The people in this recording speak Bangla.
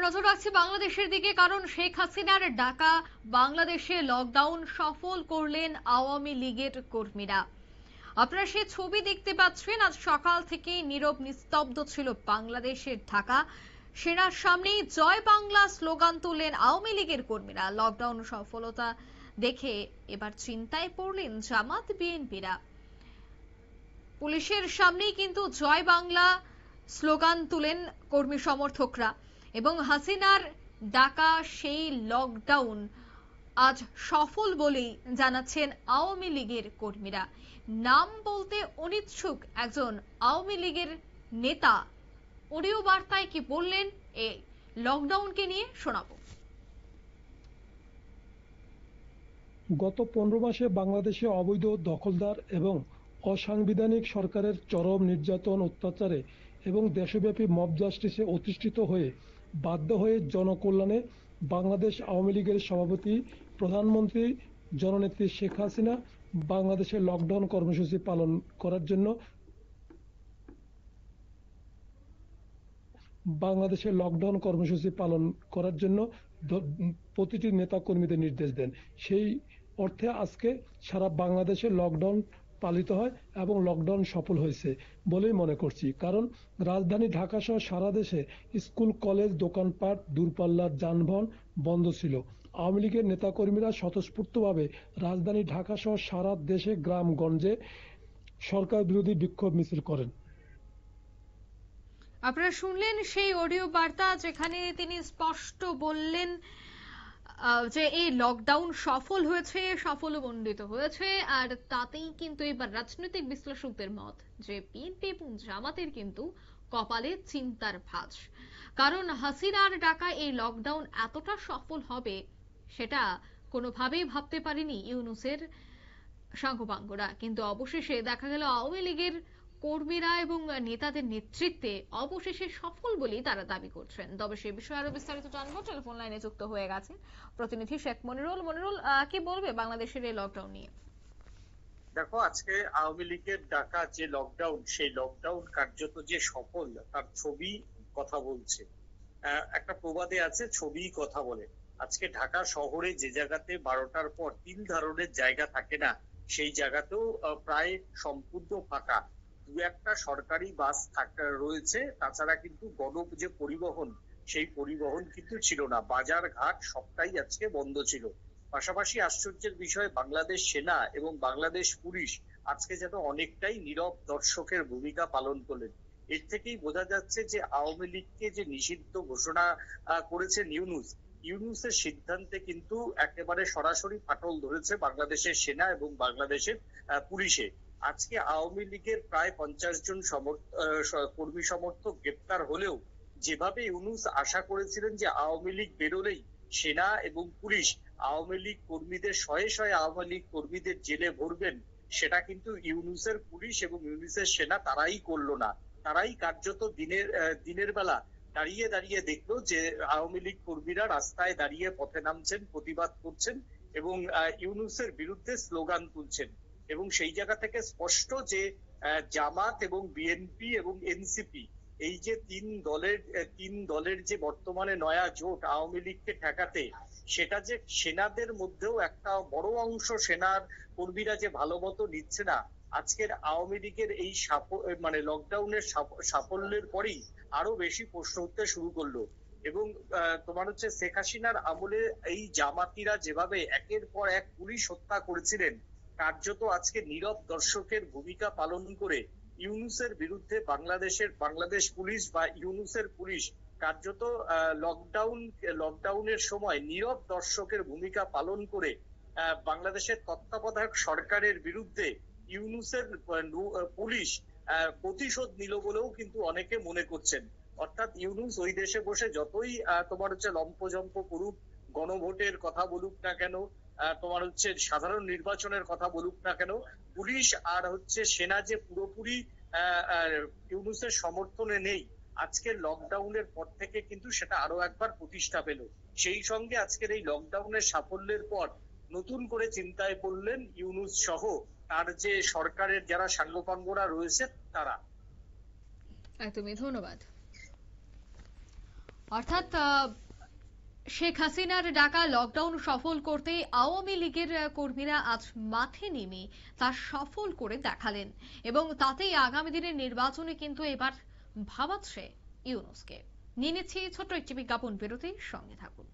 নজর রাখছি বাংলাদেশের দিকে, কারণ শেখ হাসিনার ডাকা বাংলাদেশে লকডাউন সফল করলেন আওয়ামী লীগের কর্মীরা। আপনারা সেই ছবি দেখতে পাচ্ছেন। আজ সকাল থেকে নীরব নিস্তব্ধ ছিল বাংলাদেশের ঢাকা। সেনার সামনেই জয় বাংলা স্লোগান তুললেন আওয়ামী লীগের কর্মীরা। লকডাউন সফলতা দেখে এবার চিন্তায় পড়লেন জামাত বিএনপিরা। পুলিশের সামনেই কিন্তু জয় বাংলা স্লোগান তুলেন কর্মী সমর্থকরা এবং হাসিনার ডাকা সেই লকডাউন আজ সফল বলেই জানাচ্ছেন আওয়ামী লীগের কর্মীরা। নাম বলতে অনিচ্ছুক একজন আওয়ামী লীগের নেতা অডিও বার্তায় কি বললেন এই লকডাউনকে নিয়ে শোনাবো। গত 15 মাসে বাংলাদেশে অবৈধ দখলদার এবং অসাংবিধানিক সরকারের চরম নির্যাতন, অত্যাচারে এবং দেশব্যাপী মব জাস্টিসে অধিষ্ঠিত হয়ে বাধ্য হয়ে জনকল্যাণে বাংলাদেশ আওয়ামী লীগের সভাপতি, প্রধানমন্ত্রী জননেত্রী শেখ হাসিনা বাংলাদেশে লকডাউন কর্মসূচি পালন করার জন্য প্রতিটি নেতা কর্মীদের নির্দেশ দেন। সেই অর্থে আজকে সারা বাংলাদেশে লকডাউন পালিত হয় এবং লকডাউন সফল হয়েছে বলেই মনে করছি। কারণ রাজধানী ঢাকা সহ সারা দেশে স্কুল, কলেজ, দোকানপাট, দূরপাল্লার যানবাহন বন্ধ ছিল। আওয়ামী লীগের নেতাকর্মীরা স্বতঃস্ফূর্তভাবে রাজধানী ঢাকা সহ সারা দেশে গ্রামগঞ্জে সরকার বিরোধী বিক্ষোভ মিছিল করেন। আপনারা শুনলেন সেই অডিও বার্তা, যেখানে তিনি স্পষ্ট বললেন যে এই লকডাউন সফল হয়েছে, সাফল্যমণ্ডিত হয়েছে। আর তাতেই কিন্তু এবার রাজনৈতিক বিশ্লেষকদের মত যে বিএনপি এবং জামাতের কিন্তু কপালে চিন্তার ভাঁজ। কারণ হাসিনার ডাকা এই লকডাউন এতটা সফল হবে সেটা কোনোভাবেই ভাবতে পারেনি ইউনূসের সাঙ্গপাঙ্গরা। কিন্তু অবশেষে দেখা গেল আওয়ামী লীগের কর্মীরা এবং নেতাদের নেতৃত্বে অবশেষে সফল বলেই তারা দাবি করছেন। তবে সে বিষয়ে আরো বিস্তারিত জানবো। টেলিফোন লাইনে যুক্ত হয়ে গেছেন প্রতিনিধি শেখ মনিরুল। মনিরুল, কি বলবে বাংলাদেশের এই লকডাউন নিয়ে? দেখো, আজকে আওয়ামী লীগের ডাকা যে লকডাউন, সেই লকডাউন কার্যত যে সফল তার ছবি কথা বলছে। একটা প্রবাদে আছে, ছবি কথা বলে। আজকে ঢাকা শহরে যে জায়গাতে 12টার পর 3 ধরনের জায়গা থাকে না, সেই জায়গাতেও প্রায় সম্পূর্ণ ফাঁকা। দু একটা সরকারি বাস রয়েছে, তাছাড়া কিন্তু যে পরিবহন, সেই পরিবহন কিন্তু ছিল না। বাজার ঘাট সবটাই আজকে বন্ধ ছিল। পাশাপাশি আশ্চর্যের বিষয়, বাংলাদেশ সেনা এবং বাংলাদেশ পুলিশ আজকে যেন অনেকটাই নীরব দর্শকের ভূমিকা পালন করলেন। এর থেকেই বোঝা যাচ্ছে যে আওয়ামী লীগকে যে নিষিদ্ধ ঘোষণা করেছেন ইউনূসের সিদ্ধান্তে কিন্তু একেবারে সরাসরি ফাটল ধরেছে বাংলাদেশের সেনা এবং বাংলাদেশের পুলিশে। আজকে আওয়ামী লীগের প্রায় 50 জন কর্মী সমর্থক গ্রেপ্তার হলেও যেভাবে ইউনূস আশা করেছিলেন যে আওয়ামী লীগ বেরোলেই সেনা এবং পুলিশ আওয়ামী লীগ কর্মীদের শয়ে শয়ে আওয়ামী লীগ কর্মীদের জেলে ভরবেন, সেটা কিন্তু ইউনূসের পুলিশ এবং ইউনূসের সেনা তারাই করলো না। তারাই কার্যত দিনের বেলা দাঁড়িয়ে দাঁড়িয়ে দেখলো যে আওয়ামী লীগ কর্মীরা রাস্তায় দাঁড়িয়ে পথে নামছেন, প্রতিবাদ করছেন এবং ইউনূসের বিরুদ্ধে স্লোগান তুলছেন। এবং সেই জায়গা থেকে স্পষ্ট যে জামাত এবং বিএনপি এবং এনসিপি, এই যে তিন দলের যে বর্তমানে নয়া জোট আওয়ামী লীগকে ঠেকাতে, সেটা যে সেনাদের মধ্যেও একটা বড় অংশ সেনার কর্মীরা যে ভালো মতো নিচ্ছে না, আজকের আওয়ামী লীগের এই লকডাউনের সাফল্যের পরেই আরো বেশি প্রশ্ন উঠতে শুরু করলো। এবং তোমার হচ্ছে শেখ হাসিনার আমলে এই জামাতিরা যেভাবে একের পর এক পুলিশ হত্যা করেছিলেন, কার্যত আজকে নীরব দর্শকের ভূমিকা পালন করে ইউনূসের বিরুদ্ধে বাংলাদেশ পুলিশ বা ইউনূসের পুলিশ কার্যত লকডাউনের সময় নীরব দর্শকের ভূমিকা পালন করে বাংলাদেশের তত্ত্বাবধায়ক সরকারের বিরুদ্ধে ইউনূসের পুলিশ প্রতিশোধ নিল বলেও কিন্তু অনেকে মনে করছেন। অর্থাৎ ইউনূস ওই দেশে বসে যতই তোমার হচ্ছে লম্পজম্প করুক, গণভোটের কথা বলুক না কেন, তোমার হচ্ছে সাধারণ নির্বাচনের কথা বলুক না কেন, পুলিশ আর হচ্ছে সেনা যে পুরোপুরি ইউনূসের সমর্থনে নেই, আজকের লকডাউনের পর থেকে কিন্তু সেটা আরো একবার প্রতিষ্ঠা পেল। সেই সঙ্গে আজকের এই লকডাউনের সাফল্যের পর নতুন করে চিন্তায় পড়লেন ইউনূস সহ তার যে সরকারের যারা সাঙ্গপাঙ্গরা রয়েছে তারা। একদমই, ধন্যবাদ। অর্থাৎ শেখ হাসিনার ডাকা লকডাউন সফল করতে আওয়ামী লীগের কর্মীরা আজ মাঠে নেমে তা সফল করে দেখালেন এবং তাতেই আগামী দিনের নির্বাচনে কিন্তু এবার ভাবাচ্ছে ইউনূসকে। নিয়ে নিচ্ছি ছোট্ট একটি বিজ্ঞাপন বিরতির সঙ্গে থাকুন।